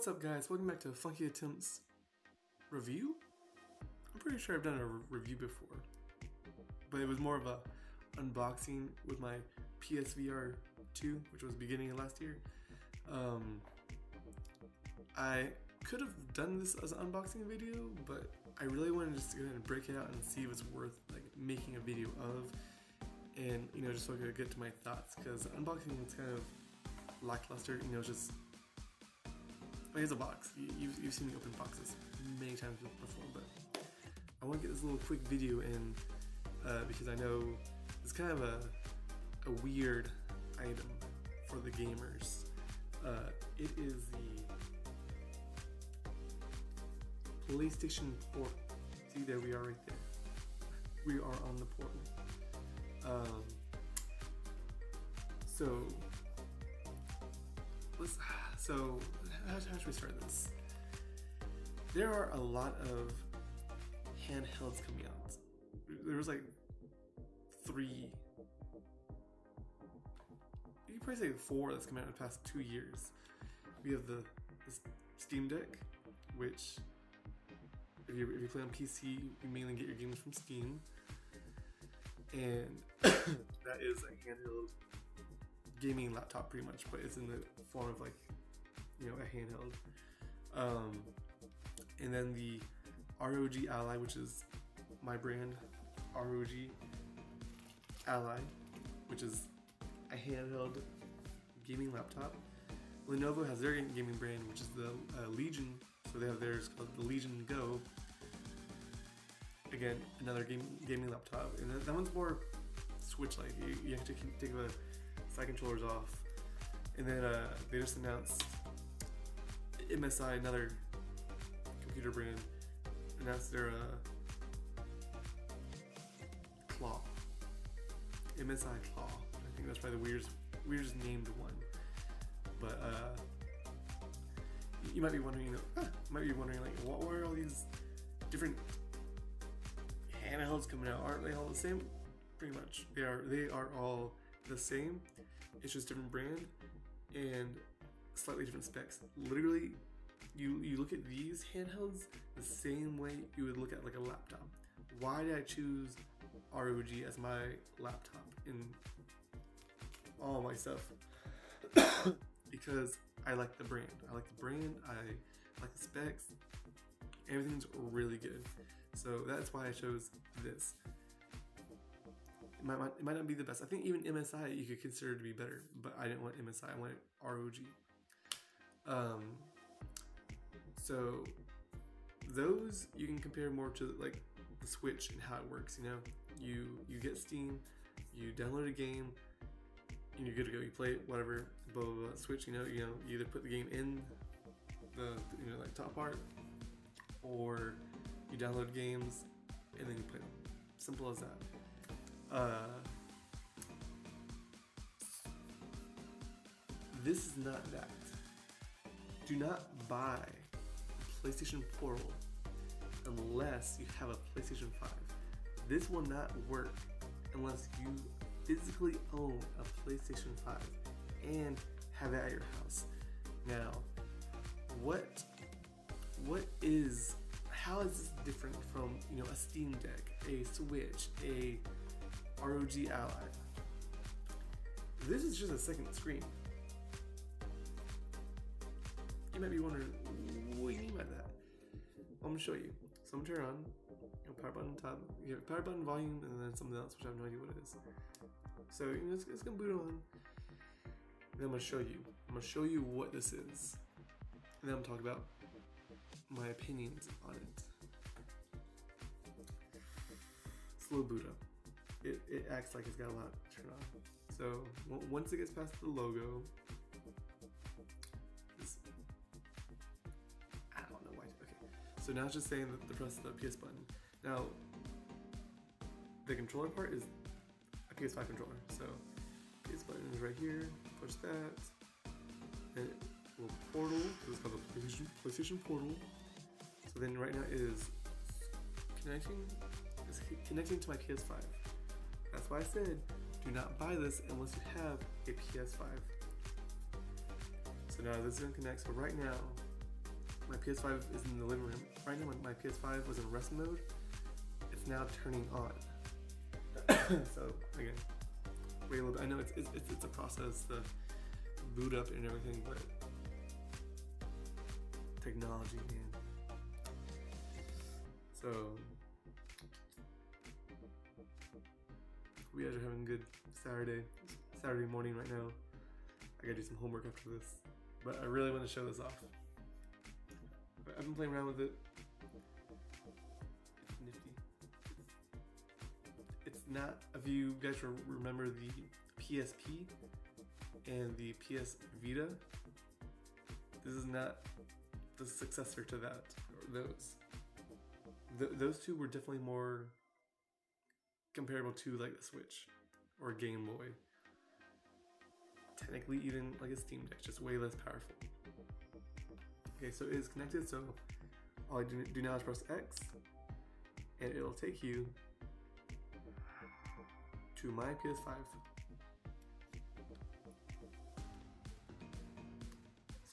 What's up, guys? Welcome back to Funky Attempts review. I'm pretty sure I've done a review before, but it was more of a unboxing with my PSVR 2, which was beginning of last year. I could have done this as an unboxing video, but I really wanted to just go ahead and break it out and see if it's worth making a video of, and just so I could get to my thoughts, because unboxing is kind of lackluster. Just here's a box. You've seen me open boxes many times before, but I want to get this little quick video in because I know it's kind of a weird item for the gamers. It is the PlayStation Portal. See, there we are right there. We are on the portal. So how should we start this? There are a lot of handhelds coming out. There was like 3, you could probably say 4 that's come out in the past 2 years. We have the Steam Deck, which if you play on PC, you mainly get your games from Steam, and that is a handheld gaming laptop pretty much, but it's in the form of a handheld. And then the ROG Ally, which is my brand, ROG Ally, which is a handheld gaming laptop. Lenovo has their gaming brand, which is the Legion, so they have theirs called the Legion Go. Again, another gaming laptop, and that one's more Switch-like. You have to take the side controllers off. And then they just announced MSI, another computer brand, announced their Claw. MSI Claw. I think that's probably the weirdest named one. But you might be wondering, what were all these different handhelds coming out? Aren't they all the same? Pretty much. They are all the same. It's just different brand and slightly different specs. Literally, you look at these handhelds the same way you would look at a laptop. Why did I choose ROG as my laptop in all my stuff? Because I like the brand. I like the specs. Everything's really good. So that's why I chose this. It might not be the best. I think even MSI you could consider to be better, but I didn't want MSI. I wanted ROG. So those you can compare more to the Switch and how it works. You get Steam, you download a game, and you're good to go. You play it, whatever. Blah blah blah. Switch, you either put the game in the top part, or you download games and then you play them. Simple as that. This is not that. Do not buy PlayStation Portal unless you have a PlayStation 5. This will not work unless you physically own a PlayStation 5 and have it at your house. Now, how is this different from a Steam Deck, a Switch, a ROG Ally? This is just a second screen. You might be wondering, what do you mean by that? Well, I'm gonna show you. So I'm gonna turn on, power button on top. You have power button, volume, and then something else, which I have no idea what it is. So it's gonna boot on. And then I'm gonna show you. I'm gonna show you what this is, and then I'm gonna talk about my opinions on it. Slow boot up. It acts like it's got a lot to turn on. So once it gets past the logo, I don't know why. Okay, so now it's just saying that the press the PS button. Now the controller part is a PS5 controller. So PS button is right here. Push that, and a little portal. It's called the PlayStation Portal. So then right now it is connecting to my PS5. That's why I said do not buy this unless you have a PS5. So now this is going to connect. So right now my PS5 is in the living room. Right now my PS5 was in rest mode. It's now turning on. So again, wait a little bit. I know it's a process, the boot up and everything, but technology, man. So we guys are having a good Saturday morning right now. I gotta do some homework after this, but I really want to show this off. I've been playing around with it. It's nifty. It's not, if you guys remember the PSP and the PS Vita, this is not the successor to that, or those. Those two were definitely more comparable to like the Switch or Game Boy. Technically even like a Steam Deck, just way less powerful. Okay, so it is connected, so all I do now is press X, and it'll take you to my PS5.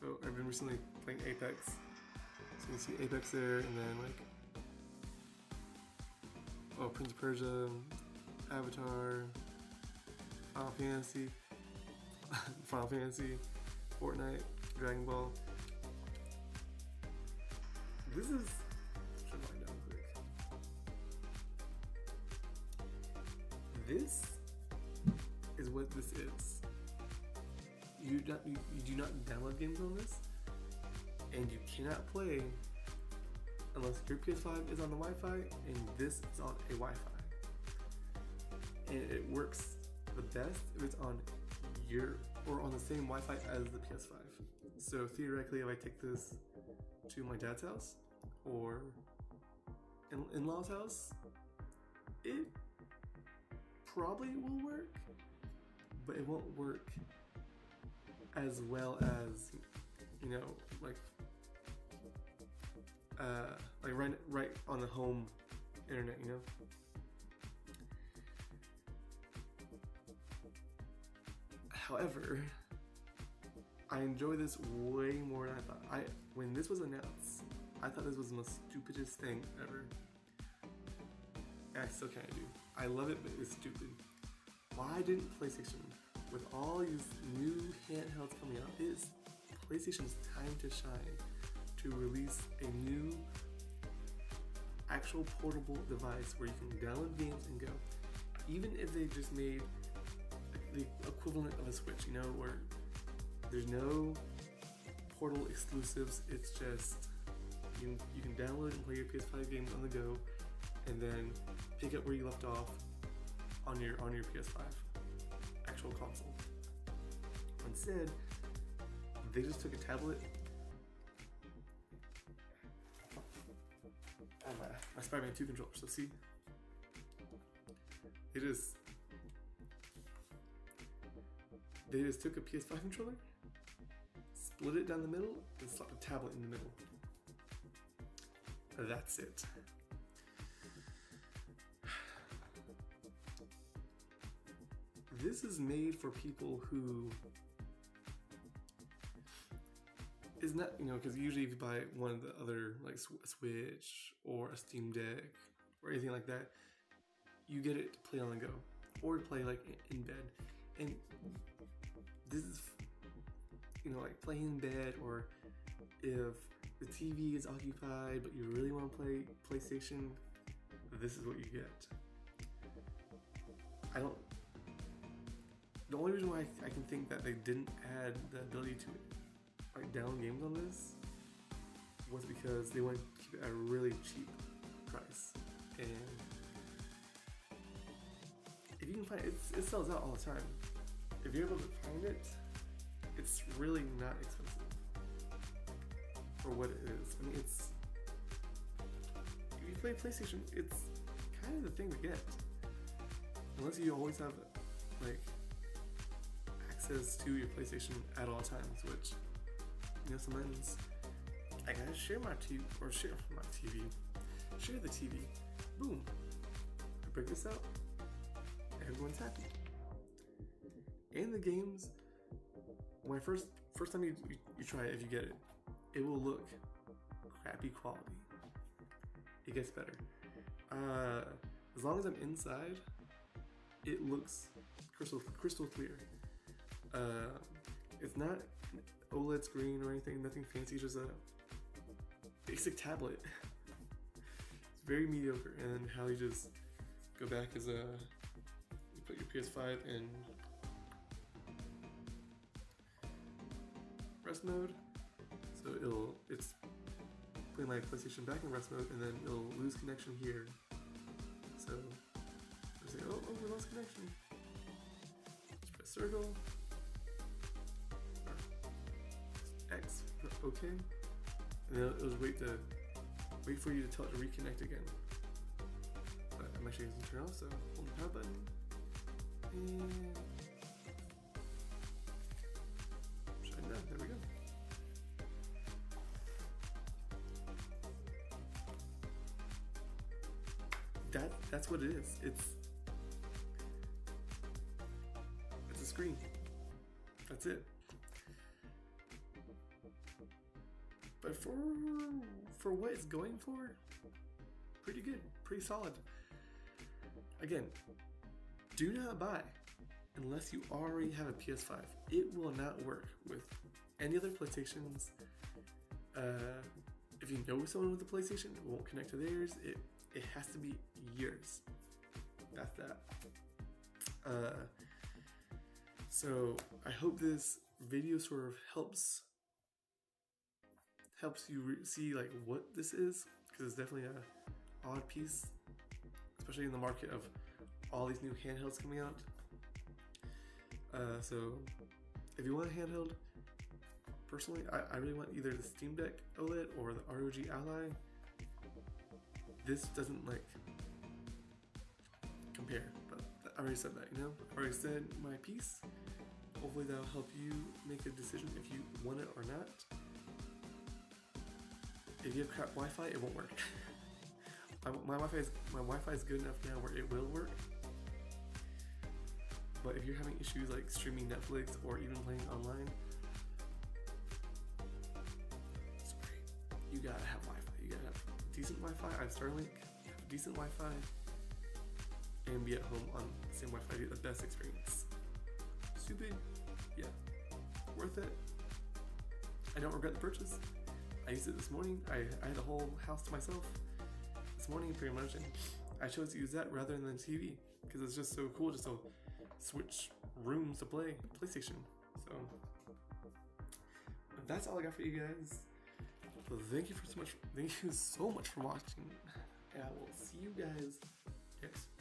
So I've been recently playing Apex, so you can see Apex there, and then like, oh, Prince of Persia, Avatar, Final Fantasy, Fortnite, Dragon Ball. This is, should wind down quick. This is what this is. You do not download games on this, and you cannot play unless your PS5 is on the Wi-Fi and this is on a Wi-Fi. And it works the best if it's on your, or on the same Wi-Fi as the PS5. So theoretically, if I take this to my dad's house or in-law's house, it probably will work, but it won't work as well as, you know, like right on the home internet, you know. However, I enjoy this way more than I thought. When this was announced, I thought this was the most stupidest thing ever. And I still kind of do. I love it, but it's stupid. Why didn't PlayStation, with all these new handhelds coming out, it's PlayStation's time to shine to release a new actual portable device where you can download games and go. Even if they just made the equivalent of a Switch, you know, where there's no portal exclusives, it's just you can download and play your PS5 games on the go, and then pick up where you left off on your PS5 actual console. Instead, they just took a tablet and my Spider-Man 2 controller. So see, they just took a PS5 controller, split it down the middle, and slapped a tablet in the middle. That's it. This is made for people who is not, you know, because usually if you buy one of the other, like a Switch or a Steam Deck or anything like that, you get it to play on the go or to play like in bed. And this is, you know, like playing in bed, or if the TV is occupied but you really want to play PlayStation, this is what you get. The only reason why I can think that they didn't add the ability to like download games on this was because they wanted to keep it at a really cheap price. And if you can find it, it sells out all the time. If you're able to find it, it's really not expensive for what it is. I mean, it's, if you play PlayStation, it's kind of the thing to get. Unless you always have like access to your PlayStation at all times, which, you know, sometimes I gotta share my TV, or share the TV. Boom, I break this out, everyone's happy. And the games, when first time you try it, if you get it, it will look crappy quality. It gets better. As long as I'm inside, it looks crystal clear. It's not an OLED screen or anything, nothing fancy, just a basic tablet. It's very mediocre. And how you just go back is you put your PS5 in rest mode, so it's putting my PlayStation back in rest mode, and then it'll lose connection here. So I say, oh, we lost connection. Just press circle, X, OK, and then it'll just wait for you to tell it to reconnect again. But I'm actually going to turn off, so hold the power button, and shut down. There we go. That's what it is. It's a screen. That's it. But for what it's going for, pretty good, pretty solid. Again, do not buy unless you already have a PS5. It will not work with any other PlayStations. If you know someone with a PlayStation, it won't connect to theirs. It has to be yours. That's that. So I hope this video sort of helps you see like what this is, because it's definitely a odd piece, especially in the market of all these new handhelds coming out. So if you want a handheld, personally, I really want either the Steam Deck OLED or the ROG Ally. This doesn't like compare, but I already said that, you know? I already said my piece. Hopefully that'll help you make a decision if you want it or not. If you have crap Wi-Fi, it won't work. my Wi-Fi is good enough now where it will work. But if you're having issues like streaming Netflix or even playing online, sorry, you gotta have Wi-Fi. You gotta have decent Wi-Fi. I have Starlink, have decent Wi-Fi, and be at home on the same Wi-Fi to get the best experience. Stupid, yeah, worth it. I don't regret the purchase. I used it this morning. I had the whole house to myself this morning pretty much, and I chose to use that rather than the TV because it's just so cool just to switch rooms to play PlayStation. So that's all I got for you guys. So thank you so much for watching, and I will see you guys next